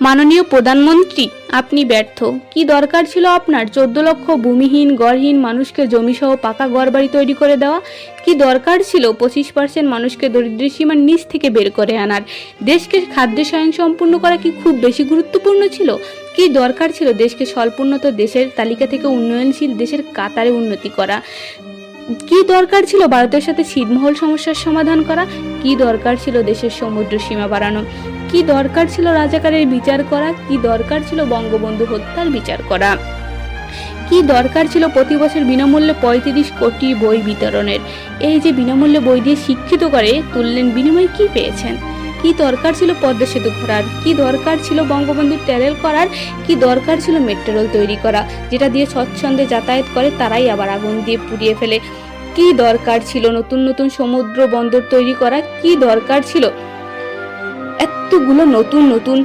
মাননীয় প্রধানমন্ত্রী, আপনি ব্যর্থ। কি দরকার ছিল আপনার 14 লক্ষ ভূমিহীন গড়হীন মানুষকে জমিসহ পাকা ঘরবাড়ি তৈরি করে দেওয়া? কি দরকার ছিল 25% মানুষকে দরিদ্রের সীমার নিচ থেকে বের করে আনার? দেশকে খাদ্য স্বয়ংসম্পূর্ণ করা কি খুব বেশি গুরুত্বপূর্ণ ছিল? কি দরকার ছিল দেশকে স্বল্পোন্নত দেশের তালিকা থেকে উন্নয়নশীল দেশের কাতারে উন্নতি করা? কি দরকার ছিল ভারতের সাথে ছিটমহল সমস্যার সমাধান করা? কি দরকার ছিল দেশের সমুদ্র সীমা বাড়ানো? কি দরকার ছিল রাজাকারের বিচার করা? কি দরকার ছিল বঙ্গবন্ধু হত্যার বিচার করা? কি দরকার ছিল প্রতি বছর বিনামূল্যে 35 কোটি বই বিতরণের? এই যে বিনামূল্যে বই দিয়ে শিক্ষিত করে তুললেন, বিনিময়ে কি পেয়েছেন? কি দরকার ছিল পদ্মা সেতু করার? কি দরকার ছিল বঙ্গবন্ধু ট্যানেল করার? কি দরকার ছিল মেট্রো রেল তৈরি করা, যেটা দিয়ে স্বচ্ছন্দে যাতায়াত করে তারাই আবার আগুন দিয়ে পুড়িয়ে ফেলে? কি দরকার ছিল নতুন নতুন সমুদ্র বন্দর তৈরি করা? কি দরকার ছিল এতগুলো নতুন নতুন